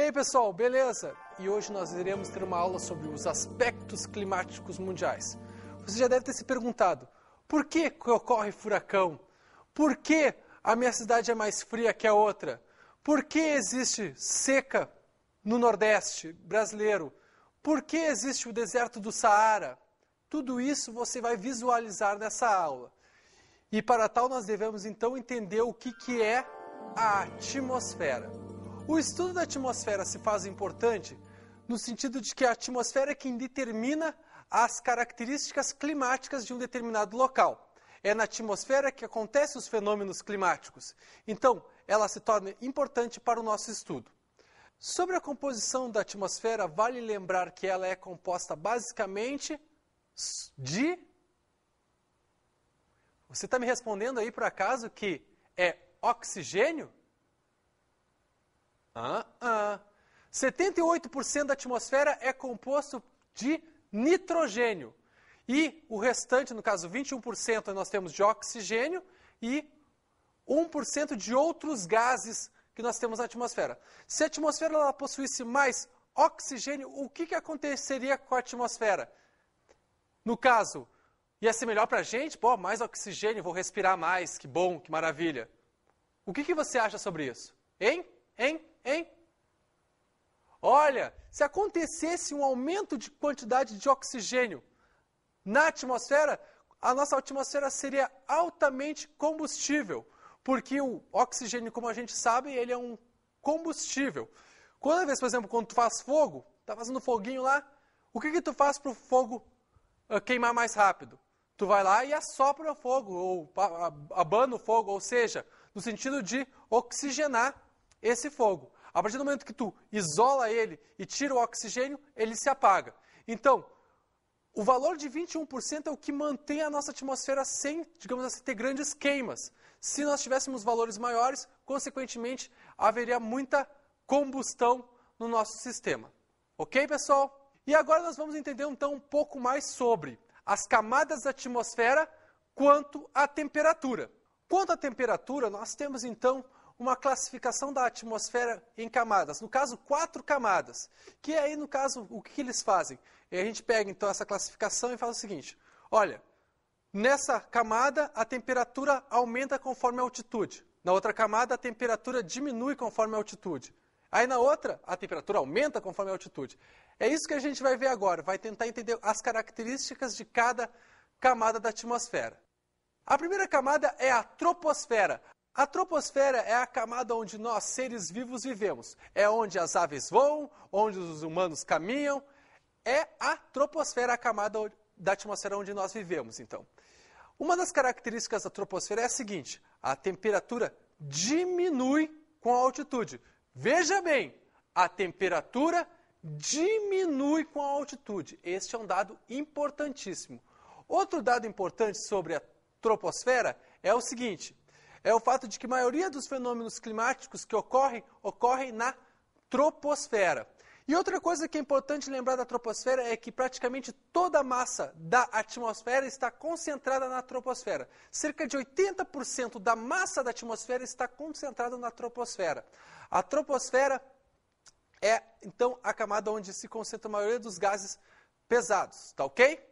aí, pessoal, beleza? E hoje nós iremos ter uma aula sobre os aspectos climáticos mundiais. Você já deve ter se perguntado, por que ocorre furacão? Por que a minha cidade é mais fria que a outra? Por que existe seca no Nordeste brasileiro? Por que existe o deserto do Saara? Tudo isso você vai visualizar nessa aula. E para tal nós devemos então entender o que é a atmosfera. O estudo da atmosfera se faz importante no sentido de que a atmosfera é quem determina as características climáticas de um determinado local. É na atmosfera que acontecem os fenômenos climáticos. Então, ela se torna importante para o nosso estudo. Sobre a composição da atmosfera, vale lembrar que ela é composta basicamente de... Você está me respondendo aí, por acaso, que é oxigênio? 78% da atmosfera é composto de nitrogênio. E o restante, no caso 21%, nós temos de oxigênio e 1% de outros gases que nós temos na atmosfera. Se a atmosfera ela possuísse mais oxigênio, o que aconteceria com a atmosfera? No caso, ia ser melhor para a gente? Pô, mais oxigênio, vou respirar mais, que bom, que maravilha. O que você acha sobre isso? Hein? Olha, se acontecesse um aumento de quantidade de oxigênio na atmosfera, a nossa atmosfera seria altamente combustível, porque o oxigênio, como a gente sabe, ele é um combustível. Quando vez, por exemplo, quando tu faz fogo, tá fazendo foguinho lá, o que tu faz para o fogo queimar mais rápido? Tu vai lá e assopra o fogo, ou abana o fogo, ou seja, no sentido de oxigenar esse fogo. A partir do momento que tu isola ele e tira o oxigênio, ele se apaga. Então, o valor de 21% é o que mantém a nossa atmosfera sem, digamos assim, ter grandes queimas. Se nós tivéssemos valores maiores, consequentemente, haveria muita combustão no nosso sistema. Ok, pessoal? E agora nós vamos entender, então, um pouco mais sobre as camadas da atmosfera quanto à temperatura. Quanto à temperatura, nós temos, então, uma classificação da atmosfera em camadas. No caso, 4 camadas. Que aí, no caso, o que eles fazem? E a gente pega, então, essa classificação e faz o seguinte. Olha, nessa camada, a temperatura aumenta conforme a altitude. Na outra camada, a temperatura diminui conforme a altitude. Aí, na outra, a temperatura aumenta conforme a altitude. É isso que a gente vai ver agora. Vai tentar entender as características de cada camada da atmosfera. A primeira camada é a troposfera. A troposfera é a camada onde nós, seres vivos, vivemos. É onde as aves voam, onde os humanos caminham. É a troposfera, a camada da atmosfera onde nós vivemos, então. Uma das características da troposfera é a seguinte: a temperatura diminui com a altitude. Veja bem, a temperatura diminui com a altitude. Este é um dado importantíssimo. Outro dado importante sobre a troposfera é o seguinte: é o fato de que a maioria dos fenômenos climáticos que ocorrem na troposfera. E outra coisa que é importante lembrar da troposfera é que praticamente toda a massa da atmosfera está concentrada na troposfera. Cerca de 80% da massa da atmosfera está concentrada na troposfera. A troposfera é, então, a camada onde se concentra a maioria dos gases pesados, tá ok?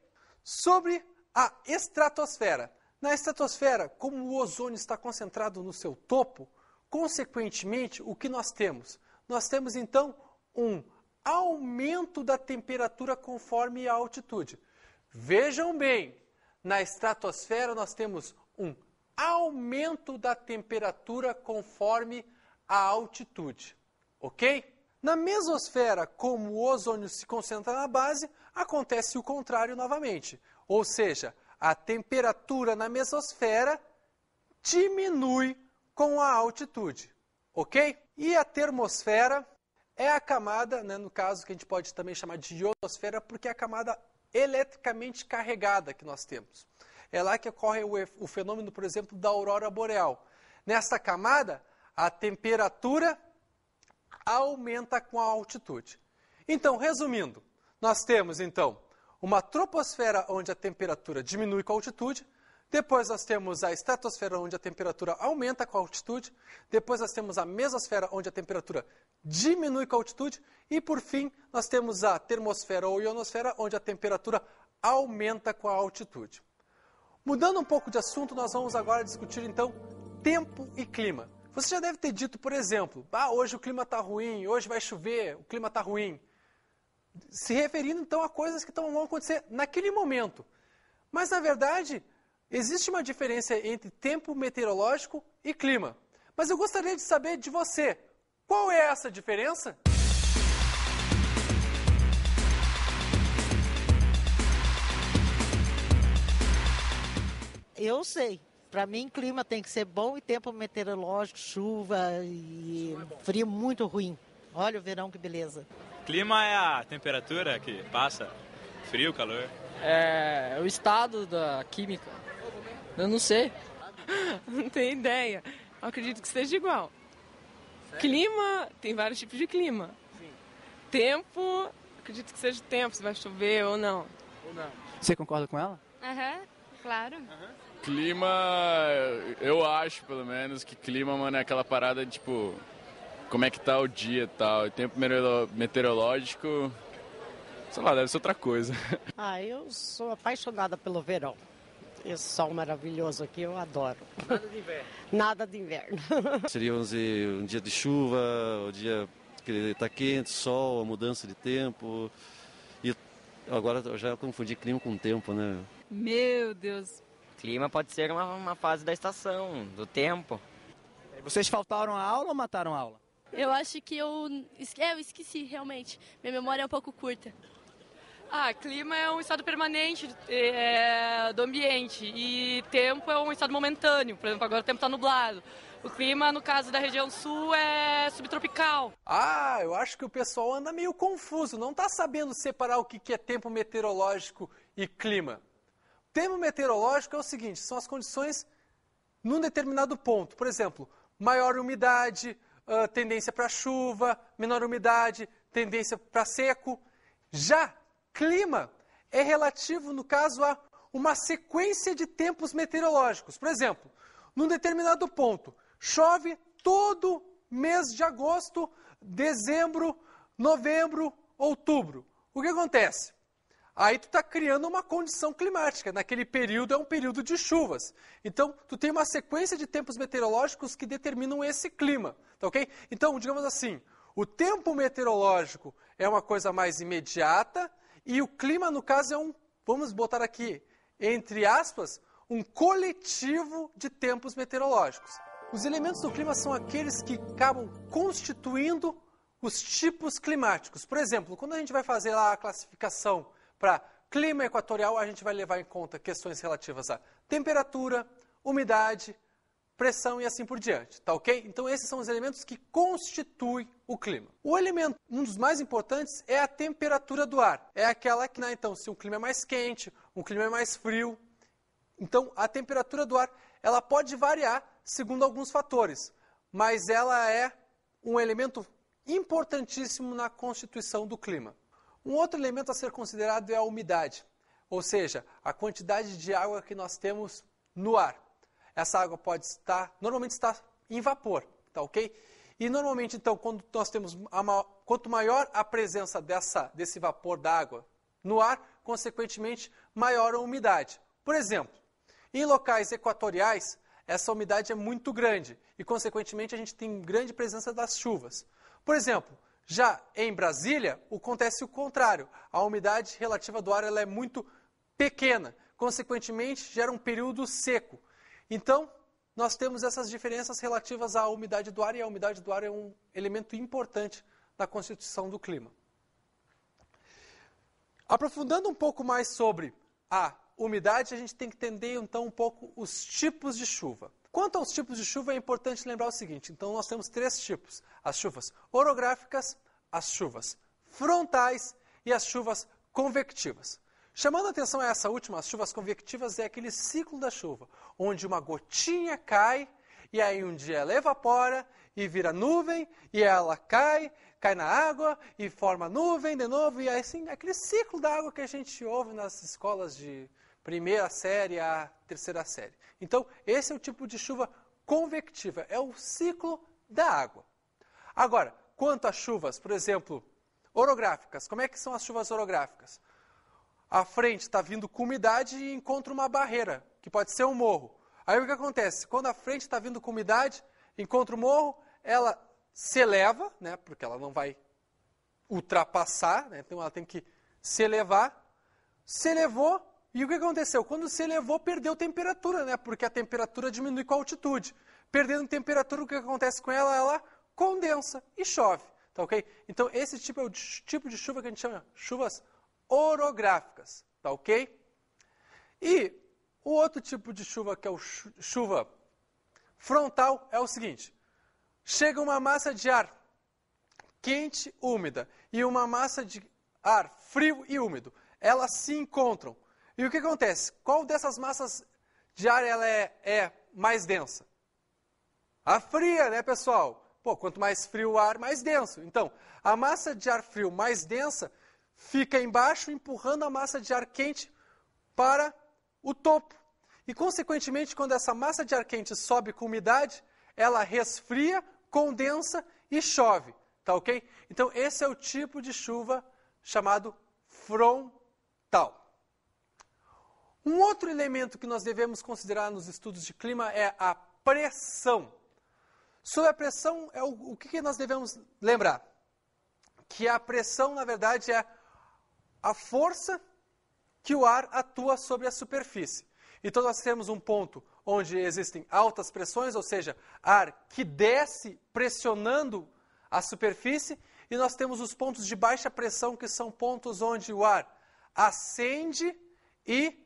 Sobre a estratosfera. Na estratosfera, como o ozônio está concentrado no seu topo, consequentemente, o que nós temos? Nós temos, então, um aumento da temperatura conforme a altitude. Vejam bem, na estratosfera nós temos um aumento da temperatura conforme a altitude, ok? Na mesosfera, como o ozônio se concentra na base, acontece o contrário novamente, ou seja, a temperatura na mesosfera diminui com a altitude, ok? E a termosfera é a camada, né, no caso que a gente pode também chamar de ionosfera, porque é a camada eletricamente carregada que nós temos. É lá que ocorre o fenômeno, por exemplo, da aurora boreal. Nesta camada, a temperatura aumenta com a altitude. Então, resumindo, nós temos, então, uma troposfera onde a temperatura diminui com a altitude, Depois nós temos a estratosfera, onde a temperatura aumenta com a altitude. Depois nós temos a mesosfera, onde a temperatura diminui com a altitude. E por fim, nós temos a termosfera ou ionosfera, onde a temperatura aumenta com a altitude. Mudando um pouco de assunto, nós vamos agora discutir então tempo e clima. Você já deve ter dito, por exemplo, hoje o clima está ruim, hoje vai chover, o clima está ruim. Se referindo então a coisas que vão acontecer naquele momento. Mas na verdade, existe uma diferença entre tempo meteorológico e clima. Mas eu gostaria de saber de você, qual é essa diferença? Eu sei. Para mim, clima tem que ser bom e tempo meteorológico, chuva e frio muito ruim. Olha o verão, que beleza. Clima é a temperatura que passa, frio, calor. É o estado da química. Eu não sei. Não tenho ideia. Eu acredito que seja igual. Sério? Clima, tem vários tipos de clima. Sim. Tempo, acredito que seja o tempo, se vai chover ou não. Você concorda com ela? Claro. Clima, eu acho, pelo menos, que clima, mano, é aquela parada, tipo, como é que tá o dia e tal. E tempo meteorológico, sei lá, deve ser outra coisa. Eu sou apaixonada pelo verão. Esse sol maravilhoso aqui, eu adoro. Nada de inverno? Nada de inverno. Seria, vamos dizer, um dia de chuva, o dia que está quente, sol, a mudança de tempo. E agora eu já confundi clima com tempo, né? Meu Deus. Clima pode ser uma fase da estação, do tempo. Vocês faltaram a aula ou mataram a aula? Eu acho que eu esqueci, realmente. Minha memória é um pouco curta. Clima é um estado permanente do ambiente e tempo é um estado momentâneo. Por exemplo, agora o tempo está nublado. O clima, no caso da região sul, é subtropical. Eu acho que o pessoal anda meio confuso, não está sabendo separar o que é tempo meteorológico e clima. Tempo meteorológico é o seguinte, são as condições num determinado ponto. Por exemplo, maior umidade, tendência para chuva, menor umidade, tendência para seco. Já clima é relativo, no caso, a uma sequência de tempos meteorológicos. Por exemplo, num determinado ponto, chove todo mês de agosto, dezembro, novembro, outubro. O que acontece? Aí tu está criando uma condição climática. Naquele período é um período de chuvas. Então, tu tem uma sequência de tempos meteorológicos que determinam esse clima. Tá ok? Então, digamos assim, o tempo meteorológico é uma coisa mais imediata e o clima, no caso, é vamos botar aqui, entre aspas, um coletivo de tempos meteorológicos. Os elementos do clima são aqueles que acabam constituindo os tipos climáticos. Por exemplo, quando a gente vai fazer lá a classificação para clima equatorial, a gente vai levar em conta questões relativas à temperatura, umidade, pressão e assim por diante, tá ok? Então esses são os elementos que constituem o clima. O elemento, um dos mais importantes, é a temperatura do ar. É aquela que, então, se um clima é mais quente, um clima é mais frio. Então a temperatura do ar, ela pode variar segundo alguns fatores, mas ela é um elemento importantíssimo na constituição do clima. Um outro elemento a ser considerado é a umidade, ou seja, a quantidade de água que nós temos no ar. Essa água normalmente está em vapor, tá ok? E normalmente, então, quando nós temos quanto maior a presença desse vapor d'água no ar, consequentemente, maior a umidade. Por exemplo, em locais equatoriais, essa umidade é muito grande e, consequentemente, a gente tem grande presença das chuvas. Por exemplo, já em Brasília, acontece o contrário. A umidade relativa do ar ela é muito pequena. Consequentemente, gera um período seco. Então, nós temos essas diferenças relativas à umidade do ar, e a umidade do ar é um elemento importante na constituição do clima. Aprofundando um pouco mais sobre a umidade, a gente tem que entender, então, um pouco os tipos de chuva. Quanto aos tipos de chuva, é importante lembrar o seguinte. Então, nós temos 3 tipos. As chuvas orográficas, as chuvas frontais e as chuvas convectivas. Chamando a atenção a essa última, as chuvas convectivas é aquele ciclo da chuva, onde uma gotinha cai, e aí um dia ela evapora e vira nuvem, e ela cai na água e forma nuvem de novo, e assim, aquele ciclo da água que a gente ouve nas escolas de primeira série à terceira série. Então, esse é o tipo de chuva convectiva, é o ciclo da água. Agora, quanto às chuvas, por exemplo, orográficas, como é que são as chuvas orográficas? A frente está vindo com umidade e encontra uma barreira, que pode ser um morro. Aí o que acontece? Quando a frente está vindo com umidade, encontra o morro, ela se eleva, né, porque ela não vai ultrapassar, né, então ela tem que se elevar. Se elevou, e o que aconteceu? Quando se elevou, perdeu temperatura, né, porque a temperatura diminui com a altitude. Perdendo temperatura, o que acontece com ela? Ela condensa e chove. Tá, ok? Então, esse tipo é o tipo de chuva que a gente chama de chuvas orográficas. Tá, ok? E o outro tipo de chuva, que é o chuva frontal, é o seguinte. Chega uma massa de ar quente, úmida, e uma massa de ar frio e úmido. Elas se encontram. E o que acontece? Qual dessas massas de ar ela é mais densa? A fria, né, pessoal? Pô, quanto mais frio o ar, mais denso. Então, a massa de ar frio mais densa fica embaixo, empurrando a massa de ar quente para o topo. E, consequentemente, quando essa massa de ar quente sobe com umidade, ela resfria, condensa e chove. Tá, ok? Então, esse é o tipo de chuva chamado frontal. Um outro elemento que nós devemos considerar nos estudos de clima é a pressão. Sobre a pressão, o que nós devemos lembrar? Que a pressão, na verdade, é a força que o ar atua sobre a superfície. Então, nós temos um ponto onde existem altas pressões, ou seja, ar que desce pressionando a superfície, e nós temos os pontos de baixa pressão, que são pontos onde o ar ascende e,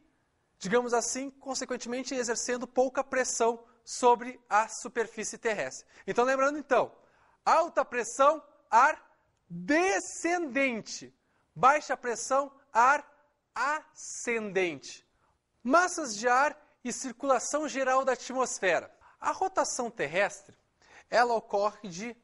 digamos assim, consequentemente exercendo pouca pressão sobre a superfície terrestre. Então, lembrando então, alta pressão, ar descendente. Baixa pressão, ar ascendente. Massas de ar e circulação geral da atmosfera. A rotação terrestre, ela ocorre de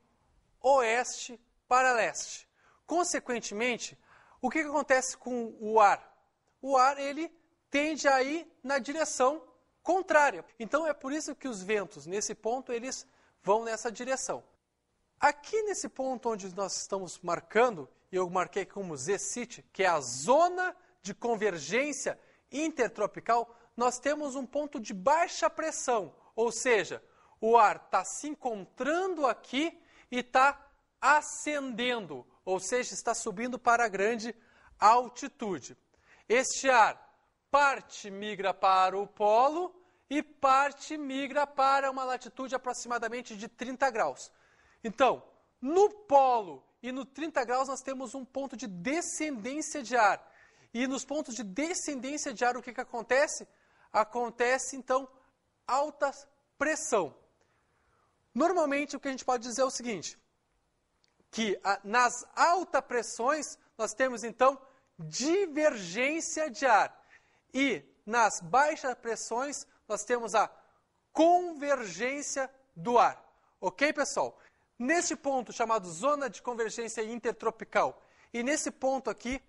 oeste para leste. Consequentemente, o que acontece com o ar? O ar, ele tende a ir na direção contrária. Então, é por isso que os ventos, nesse ponto, eles vão nessa direção. Aqui nesse ponto onde nós estamos marcando, e eu marquei como Z-City, que é a zona de convergência intertropical, nós temos um ponto de baixa pressão, ou seja, o ar está se encontrando aqui e está ascendendo, ou seja, está subindo para a grande altitude. Este ar, parte migra para o polo e parte migra para uma latitude aproximadamente de 30 graus. Então, no polo e no 30 graus nós temos um ponto de descendência de ar. E nos pontos de descendência de ar, o que acontece? Acontece, então, alta pressão. Normalmente, o que a gente pode dizer é o seguinte, que nas altas pressões nós temos, então, divergência de ar. E nas baixas pressões nós temos a convergência do ar. Ok, pessoal? Neste ponto chamado zona de convergência intertropical e nesse ponto aqui,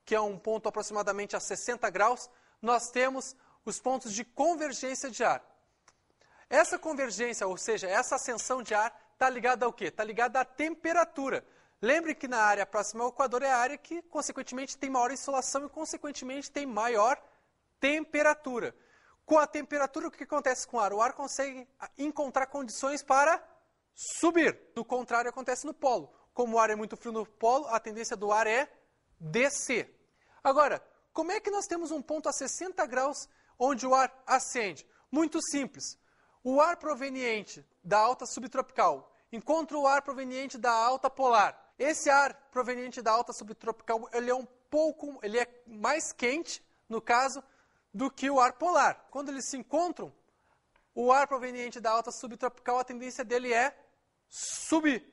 que é um ponto aproximadamente a 60 graus, nós temos os pontos de convergência de ar. Essa convergência, ou seja, essa ascensão de ar, está ligada ao quê? Está ligada à temperatura. Lembre que na área próxima ao Equador é a área que, consequentemente, tem maior insolação e, consequentemente, tem maior temperatura. Com a temperatura, o que acontece com o ar? O ar consegue encontrar condições para subir. Do contrário, acontece no polo. Como o ar é muito frio no polo, a tendência do ar é descer. Agora, como é que nós temos um ponto a 60 graus onde o ar ascende? Muito simples. O ar proveniente da alta subtropical encontra o ar proveniente da alta polar. Esse ar proveniente da alta subtropical, ele é mais quente, no caso, do que o ar polar. Quando eles se encontram, o ar proveniente da alta subtropical, a tendência dele é subir.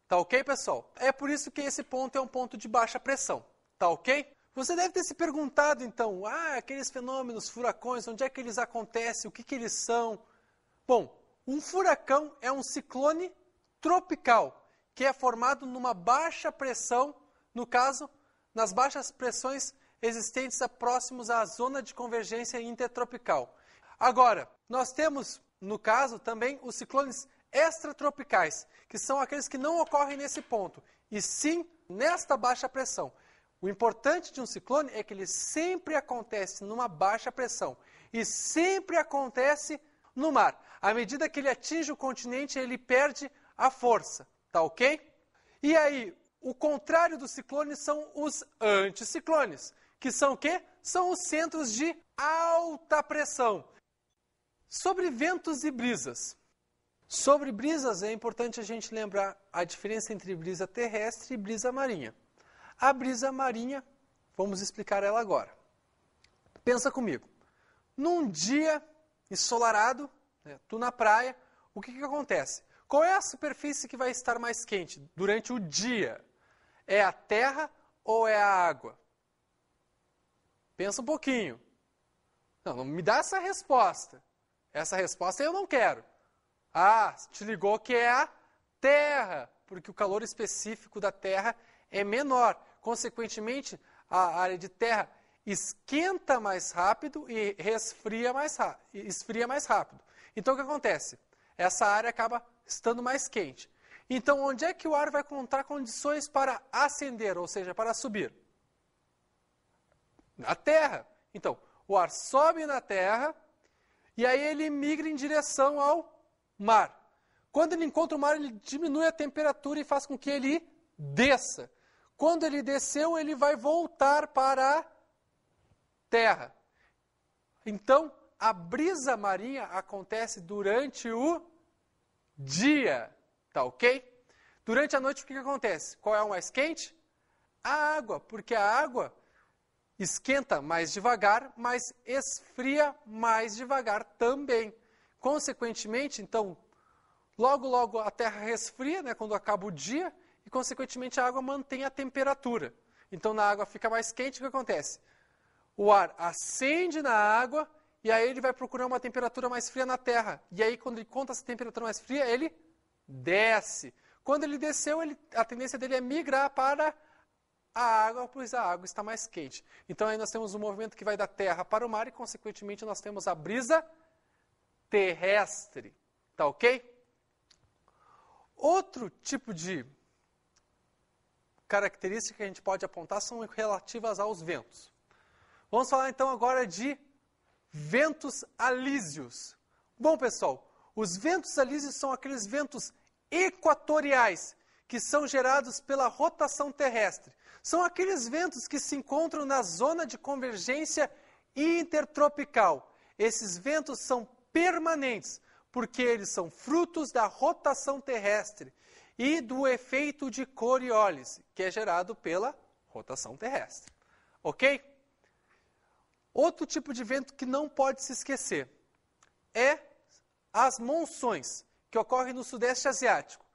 Tá ok, pessoal? É por isso que esse ponto é um ponto de baixa pressão. Tá ok? Você deve ter se perguntado, então, aqueles fenômenos, furacões, onde é que eles acontecem, o que eles são? Bom, um furacão é um ciclone tropical, que é formado numa baixa pressão, no caso, nas baixas pressões existentes próximos à zona de convergência intertropical. Agora, nós temos, no caso, também os ciclones extratropicais, que são aqueles que não ocorrem nesse ponto, e sim nesta baixa pressão. O importante de um ciclone é que ele sempre acontece numa baixa pressão e sempre acontece no mar. À medida que ele atinge o continente, ele perde a força, tá ok? E aí, o contrário dos ciclones são os anticiclones, que são o quê? São os centros de alta pressão. Sobre ventos e brisas. Sobre brisas, é importante a gente lembrar a diferença entre brisa terrestre e brisa marinha. A brisa marinha, vamos explicar ela agora. Pensa comigo. Num dia ensolarado, né, tu na praia, o que acontece? Qual é a superfície que vai estar mais quente durante o dia? É a terra ou é a água? Pensa um pouquinho. Não me dá essa resposta. Essa resposta eu não quero. Ah, te ligou que é a terra, porque o calor específico da terra é menor. Consequentemente, a área de terra esquenta mais rápido e esfria mais rápido. Então, o que acontece? Essa área acaba estando mais quente. Então, onde é que o ar vai encontrar condições para ascender, ou seja, para subir? Na terra. Então, o ar sobe na terra e aí ele migra em direção ao mar. Quando ele encontra o mar, ele diminui a temperatura e faz com que ele desça. Quando ele desceu, ele vai voltar para a terra. Então, a brisa marinha acontece durante o dia, tá ok? Durante a noite, o que acontece? Qual é o mais quente? A água, porque a água esquenta mais devagar, mas esfria mais devagar também. Consequentemente, então, logo a terra resfria, né, quando acaba o dia, e consequentemente a água mantém a temperatura. Então, na água fica mais quente, o que acontece? O ar acende na água, e aí ele vai procurar uma temperatura mais fria na terra. E aí, quando ele encontra essa temperatura mais fria, ele desce. Quando ele desceu, a tendência dele é migrar para a água, pois a água está mais quente. Então, aí nós temos um movimento que vai da terra para o mar, e consequentemente nós temos a brisa terrestre. Tá ok? Outro tipo de característica que a gente pode apontar são relativas aos ventos. Vamos falar então agora de ventos alísios. Bom, pessoal, os ventos alísios são aqueles ventos equatoriais que são gerados pela rotação terrestre. São aqueles ventos que se encontram na zona de convergência intertropical. Esses ventos são permanentes, porque eles são frutos da rotação terrestre e do efeito de Coriolis, que é gerado pela rotação terrestre. Ok? Outro tipo de vento que não pode se esquecer é as monções, que ocorrem no Sudeste Asiático.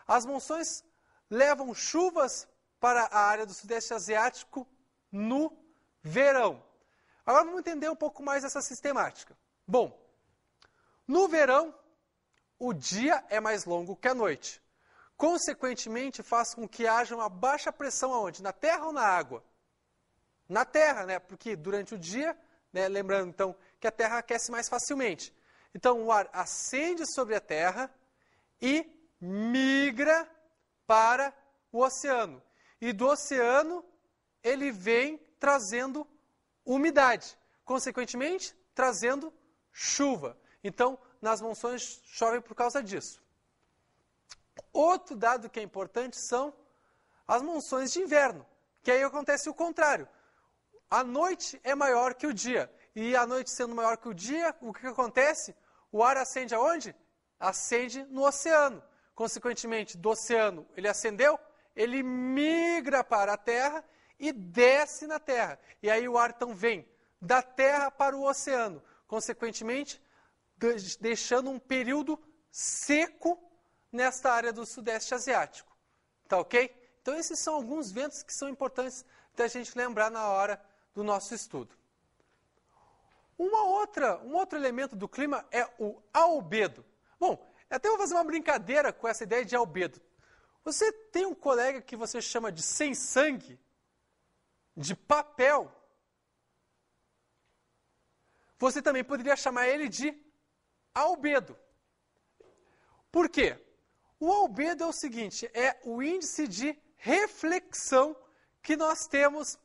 As monções levam chuvas para a área do Sudeste Asiático no verão. Agora vamos entender um pouco mais essa sistemática. Bom, no verão, o dia é mais longo que a noite. Consequentemente, faz com que haja uma baixa pressão aonde? Na terra ou na água? Na terra, né? Porque durante o dia, né, lembrando então que a terra aquece mais facilmente. Então o ar ascende sobre a terra e migra para o oceano. E do oceano ele vem trazendo umidade, consequentemente trazendo chuva. Então nas monções chove por causa disso. Outro dado que é importante são as monções de inverno, que aí acontece o contrário. A noite é maior que o dia. E a noite sendo maior que o dia, o que acontece? O ar acende aonde? Acende no oceano. Consequentemente, do oceano ele acendeu, ele migra para a terra e desce na terra. E aí o ar então vem da terra para o oceano. Consequentemente, deixando um período seco nesta área do Sudeste Asiático. Tá ok? Então esses são alguns ventos que são importantes da gente lembrar na hora do nosso estudo. Um outro elemento do clima é o albedo. Bom, até vou fazer uma brincadeira com essa ideia de albedo. Você tem um colega que você chama de sem sangue, de papel, você também poderia chamar ele de albedo. Por quê? O albedo é o seguinte, é o índice de reflexão que nós temos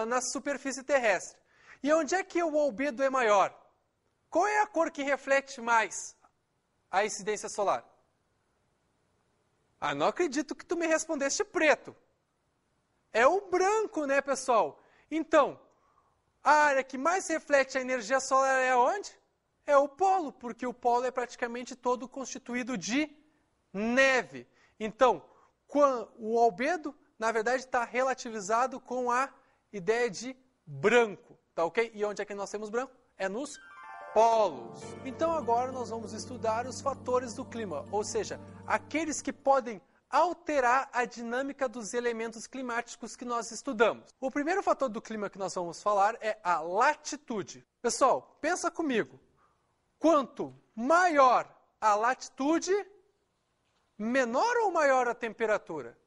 na superfície terrestre. E onde é que o albedo é maior? Qual é a cor que reflete mais a incidência solar? Não acredito que tu me respondeste preto. É o branco, né, pessoal? Então, a área que mais reflete a energia solar é onde? É o polo, porque o polo é praticamente todo constituído de neve. Então, o albedo, na verdade, está relativizado com a ideia de branco, tá ok? E onde é que nós temos branco? É nos polos. Então, agora nós vamos estudar os fatores do clima, ou seja, aqueles que podem alterar a dinâmica dos elementos climáticos que nós estudamos. O primeiro fator do clima que nós vamos falar é a latitude. Pessoal, pensa comigo. Quanto maior a latitude, menor ou maior a temperatura?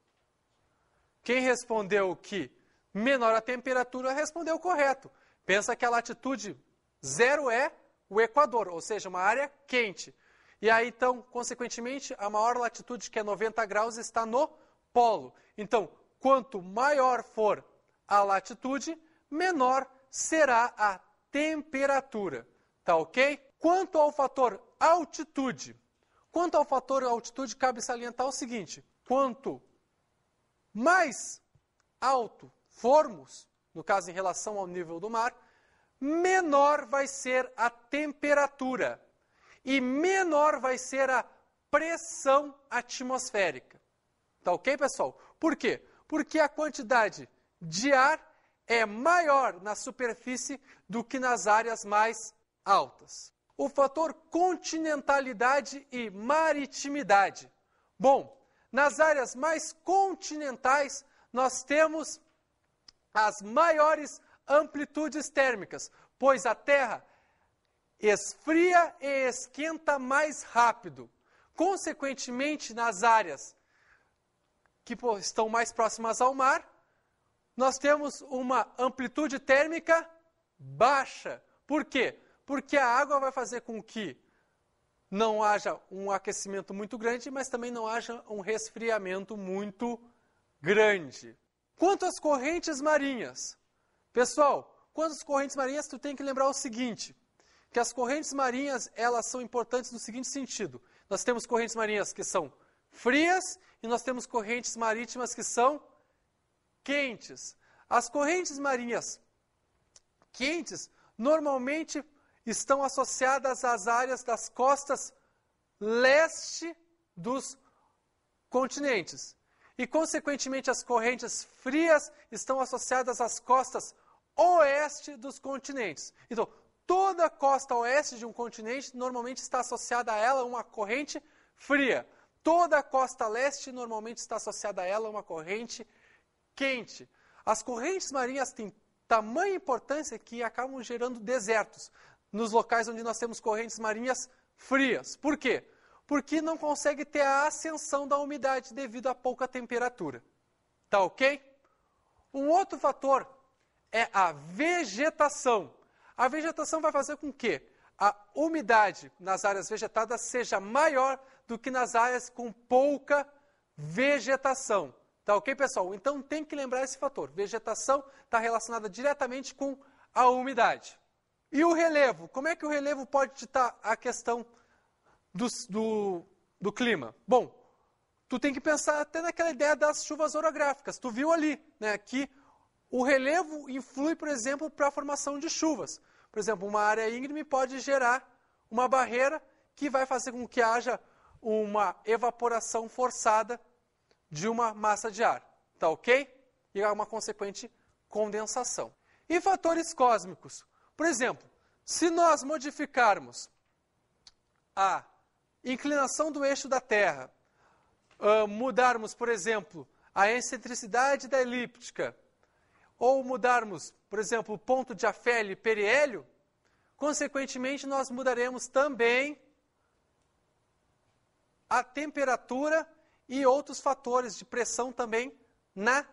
Quem respondeu que menor a temperatura respondeu correto. Pensa que a latitude 0 é o Equador, ou seja, uma área quente. E aí, então, consequentemente, a maior latitude, que é 90 graus, está no polo. Então, quanto maior for a latitude, menor será a temperatura. Tá ok? Quanto ao fator altitude. Quanto ao fator altitude, cabe salientar o seguinte. Quanto mais alto formos, no caso em relação ao nível do mar, menor vai ser a temperatura e menor vai ser a pressão atmosférica. Tá ok, pessoal? Por quê? Porque a quantidade de ar é maior na superfície do que nas áreas mais altas. O fator continentalidade e maritimidade. Bom, nas áreas mais continentais, nós temos as maiores amplitudes térmicas, pois a Terra esfria e esquenta mais rápido. Consequentemente, nas áreas que estão mais próximas ao mar, nós temos uma amplitude térmica baixa. Por quê? Porque a água vai fazer com que não haja um aquecimento muito grande, mas também não haja um resfriamento muito grande. Quanto às correntes marinhas, pessoal, quanto às correntes marinhas, tu tem que lembrar o seguinte, que as correntes marinhas, elas são importantes no seguinte sentido. Nós temos correntes marinhas que são frias e nós temos correntes marítimas que são quentes. As correntes marinhas quentes normalmente estão associadas às áreas das costas leste dos continentes. E, consequentemente, as correntes frias estão associadas às costas oeste dos continentes. Então, toda a costa oeste de um continente normalmente está associada a ela uma corrente fria. Toda a costa leste normalmente está associada a ela uma corrente quente. As correntes marinhas têm tamanha importância que acabam gerando desertos nos locais onde nós temos correntes marinhas frias. Por quê? Porque não consegue ter a ascensão da umidade devido à pouca temperatura. Tá ok? Um outro fator é a vegetação. A vegetação vai fazer com que a umidade nas áreas vegetadas seja maior do que nas áreas com pouca vegetação. Tá ok, pessoal? Então tem que lembrar esse fator. Vegetação está relacionada diretamente com a umidade. E o relevo? Como é que o relevo pode ditar a questão do clima? Bom, tu tem que pensar até naquela ideia das chuvas orográficas. Tu viu ali, né, que o relevo influi, por exemplo, para a formação de chuvas. Por exemplo, uma área íngreme pode gerar uma barreira que vai fazer com que haja uma evaporação forçada de uma massa de ar. Tá ok? E há uma consequente condensação. E fatores cósmicos? Por exemplo, se nós modificarmos a inclinação do eixo da Terra, mudarmos, por exemplo, a excentricidade da elíptica, ou mudarmos, por exemplo, o ponto de afélio e periélio, consequentemente nós mudaremos também a temperatura e outros fatores de pressão também na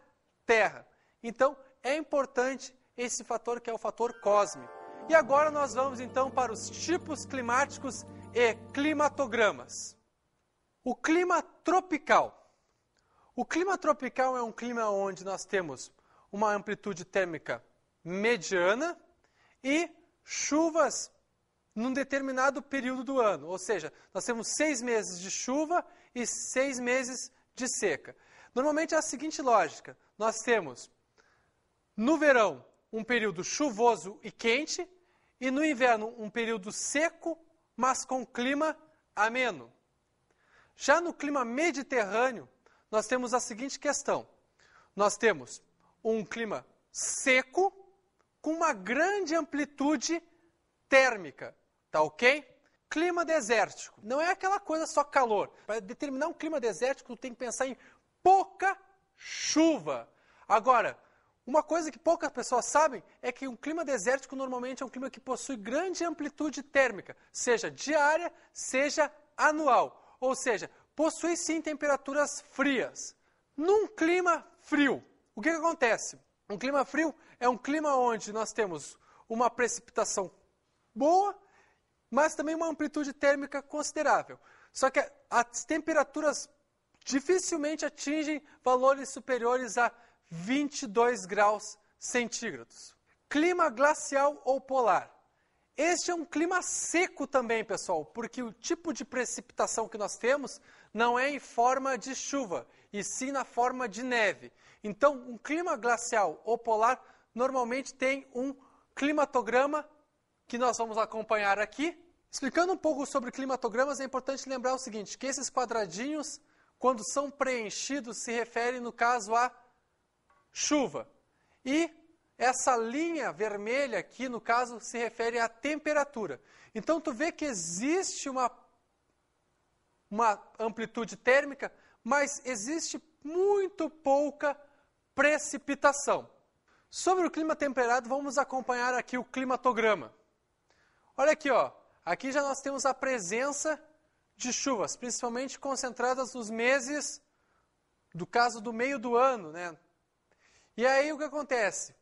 Terra. Então, é importante esse fator que é o fator cósmico. E agora nós vamos então para os tipos climáticos e climatogramas. O clima tropical. O clima tropical é um clima onde nós temos uma amplitude térmica mediana e chuvas num determinado período do ano. Ou seja, nós temos 6 meses de chuva e 6 meses de seca. Normalmente é a seguinte lógica. Nós temos no verão um período chuvoso e quente e no inverno um período seco, mas com clima ameno. Já no clima mediterrâneo, nós temos a seguinte questão. Nós temos um clima seco com uma grande amplitude térmica, tá ok? Clima desértico. Não é aquela coisa só calor. Para determinar um clima desértico, tem que pensar em pouca chuva. Agora, uma coisa que poucas pessoas sabem é que um clima desértico normalmente é um clima que possui grande amplitude térmica, seja diária, seja anual. Ou seja, possui sim temperaturas frias. Num clima frio, o que acontece? Um clima frio é um clima onde nós temos uma precipitação boa, mas também uma amplitude térmica considerável. Só que as temperaturas dificilmente atingem valores superiores a 22 graus centígrados. Clima glacial ou polar. Este é um clima seco também, pessoal, porque o tipo de precipitação que nós temos não é em forma de chuva, e sim na forma de neve. Então, um clima glacial ou polar normalmente tem um climatograma que nós vamos acompanhar aqui. Explicando um pouco sobre climatogramas, é importante lembrar o seguinte, que esses quadradinhos, quando são preenchidos, se referem, no caso, a chuva. E essa linha vermelha aqui, no caso, se refere à temperatura. Então, tu vê que existe uma amplitude térmica, mas existe muito pouca precipitação. Sobre o clima temperado, vamos acompanhar aqui o climatograma. Olha aqui, ó. Aqui já nós temos a presença de chuvas, principalmente concentradas nos meses, do caso do meio do ano, né? E aí o que acontece?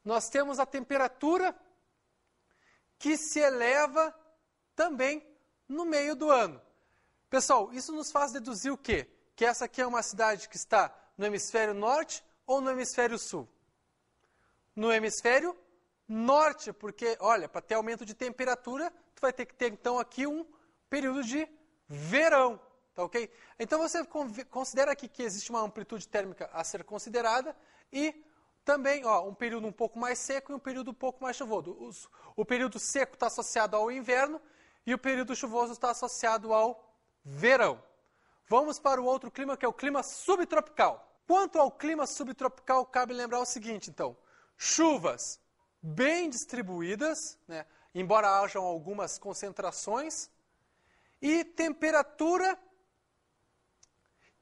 Nós temos a temperatura que se eleva também no meio do ano. Pessoal, isso nos faz deduzir o quê? Que essa aqui é uma cidade que está no hemisfério norte ou no hemisfério sul? No hemisfério norte, porque, olha, para ter aumento de temperatura, tu vai ter que ter, então, aqui um período de verão, tá ok? Então, você considera aqui que existe uma amplitude térmica a ser considerada e também, ó, um período um pouco mais seco e um período um pouco mais chuvoso. O período seco está associado ao inverno e o período chuvoso está associado ao verão. Vamos para o outro clima, que é o clima subtropical. Quanto ao clima subtropical, cabe lembrar o seguinte, então. Chuvas bem distribuídas, né, embora hajam algumas concentrações, e temperatura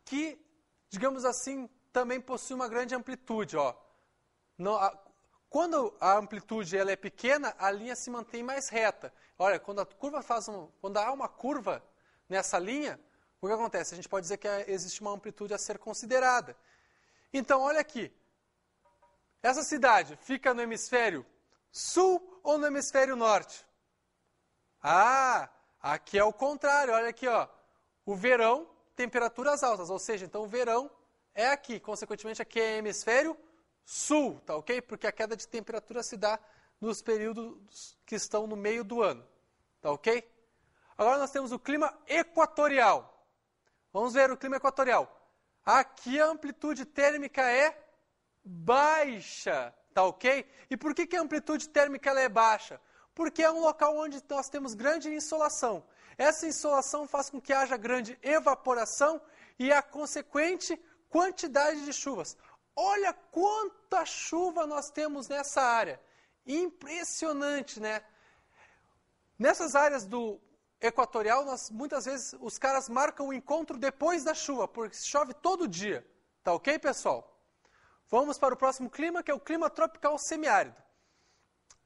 que, digamos assim, também possui uma grande amplitude. Ó. Quando a amplitude ela é pequena, a linha se mantém mais reta. Olha, quando há uma curva nessa linha, o que acontece? A gente pode dizer que existe uma amplitude a ser considerada. Então, olha aqui. Essa cidade fica no hemisfério sul ou no hemisfério norte? Ah, aqui é o contrário. Olha aqui, ó. O verão, temperaturas altas. Ou seja, então o verão é aqui. Consequentemente, aqui é hemisfério sul, tá ok? Porque a queda de temperatura se dá nos períodos que estão no meio do ano, tá ok? Agora nós temos o clima equatorial. Vamos ver o clima equatorial. Aqui a amplitude térmica é baixa, tá ok? E por que a amplitude térmica ela é baixa? Porque é um local onde nós temos grande insolação. Essa insolação faz com que haja grande evaporação e a consequente quantidade de chuvas. Olha quanta chuva nós temos nessa área. Impressionante, né? Nessas áreas do equatorial, muitas vezes os caras marcam o encontro depois da chuva, porque chove todo dia. Tá ok, pessoal? Vamos para o próximo clima, que é o clima tropical semiárido.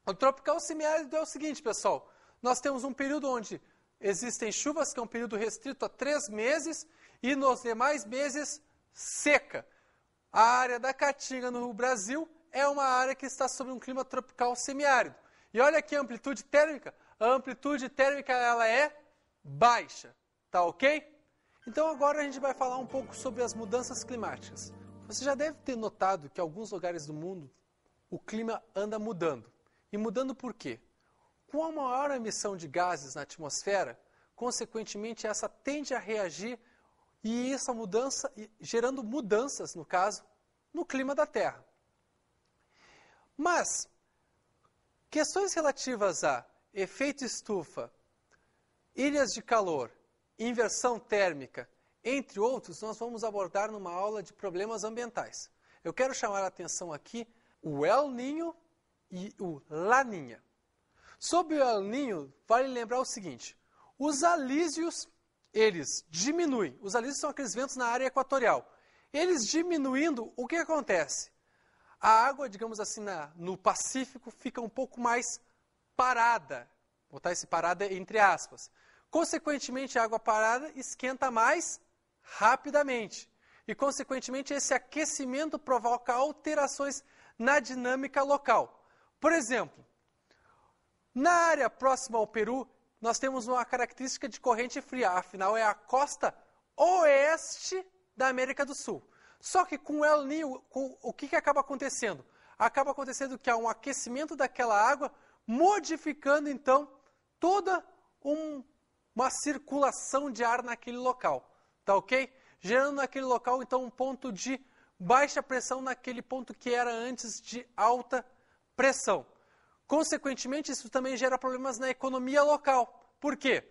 O tropical semiárido é o seguinte, pessoal. Nós temos um período onde existem chuvas, que é um período restrito a 3 meses, e nos demais meses, seca. A área da Caatinga, no Brasil, é uma área que está sob um clima tropical semiárido. E olha aqui a amplitude térmica. A amplitude térmica ela é baixa. Tá ok? Então agora a gente vai falar um pouco sobre as mudanças climáticas. Você já deve ter notado que em alguns lugares do mundo o clima anda mudando. E mudando por quê? Com a maior emissão de gases na atmosfera, consequentemente essa tende a reagir e essa mudança, gerando mudanças, no caso, no clima da Terra. Mas, questões relativas a efeito estufa, ilhas de calor, inversão térmica, entre outros, nós vamos abordar numa aula de problemas ambientais. Eu quero chamar a atenção aqui o El Niño e o Laninha. Sobre o El Niño, vale lembrar o seguinte, os alísios, eles diminuem. Os alísios são aqueles ventos na área equatorial. Eles diminuindo, o que acontece? A água, digamos assim, no Pacífico fica um pouco mais parada. Vou botar esse parada entre aspas. Consequentemente, a água parada esquenta mais rapidamente. E, consequentemente, esse aquecimento provoca alterações na dinâmica local. Por exemplo, na área próxima ao Peru, nós temos uma característica de corrente fria. Afinal, é a costa oeste da América do Sul. Só que com o El Niño, o que acaba acontecendo? Acaba acontecendo que há um aquecimento daquela água, modificando, então, toda uma circulação de ar naquele local. Tá ok? Gerando naquele local, então, um ponto de baixa pressão naquele ponto que era antes de alta pressão. Consequentemente, isso também gera problemas na economia local. Por quê?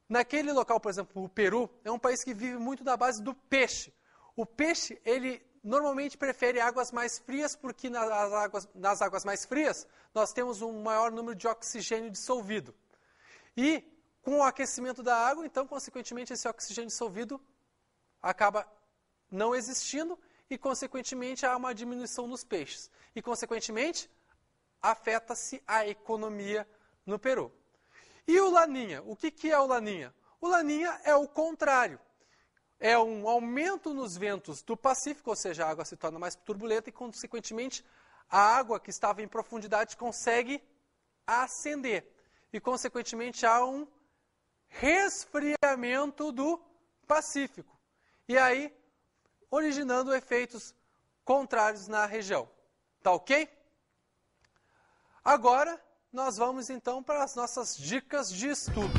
Naquele local, por exemplo, o Peru, é um país que vive muito da base do peixe. O peixe, ele normalmente prefere águas mais frias, porque nas águas mais frias, nós temos um maior número de oxigênio dissolvido. E, com o aquecimento da água, então, consequentemente, esse oxigênio dissolvido acaba não existindo e, consequentemente, há uma diminuição nos peixes. E, consequentemente, afeta-se a economia no Peru. E o Laninha? O que é o Laninha? O Laninha é o contrário. É um aumento nos ventos do Pacífico, ou seja, a água se torna mais turbulenta e, consequentemente, a água que estava em profundidade consegue ascender. E, consequentemente, há um resfriamento do Pacífico. E aí, originando efeitos contrários na região. Tá ok? Agora, nós vamos então para as nossas dicas de estudo.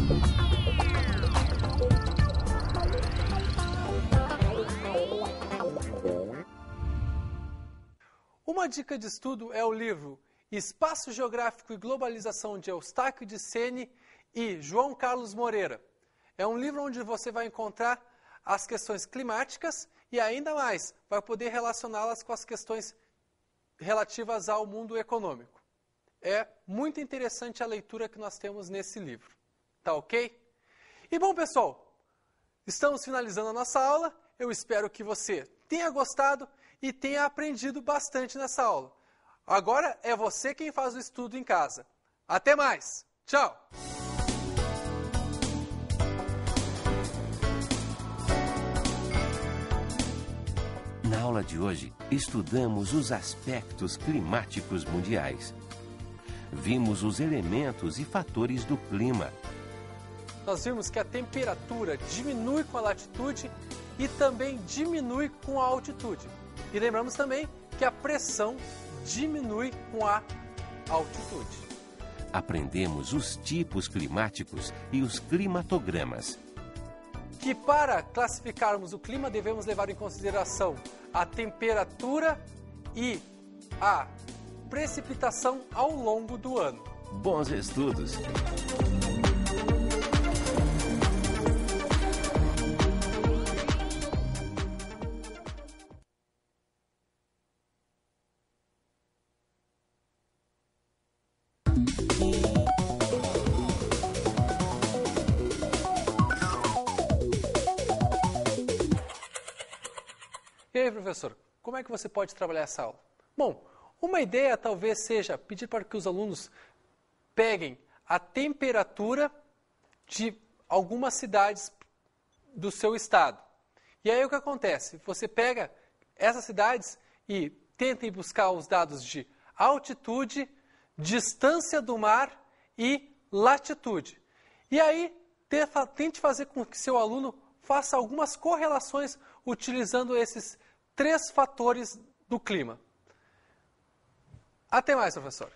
Uma dica de estudo é o livro Espaço Geográfico e Globalização de Eustáquio de Sene e João Carlos Moreira. É um livro onde você vai encontrar as questões climáticas e ainda mais, vai poder relacioná-las com as questões relativas ao mundo econômico. É muito interessante a leitura que nós temos nesse livro. Tá ok? E bom, pessoal, estamos finalizando a nossa aula. Eu espero que você tenha gostado e tenha aprendido bastante nessa aula. Agora é você quem faz o estudo em casa. Até mais! Tchau! Na aula de hoje, estudamos os aspectos climáticos mundiais. Vimos os elementos e fatores do clima. Nós vimos que a temperatura diminui com a latitude e também diminui com a altitude. E lembramos também que a pressão diminui com a altitude. Aprendemos os tipos climáticos e os climatogramas. Que para classificarmos o clima devemos levar em consideração a temperatura e a precipitação ao longo do ano. Bons estudos! E aí, professor, como é que você pode trabalhar essa aula? Bom, uma ideia talvez seja pedir para que os alunos peguem a temperatura de algumas cidades do seu estado. E aí o que acontece? Você pega essas cidades e tentem buscar os dados de altitude, distância do mar e latitude. E aí, tente fazer com que seu aluno faça algumas correlações utilizando esses 3 fatores do clima. Até mais, professor.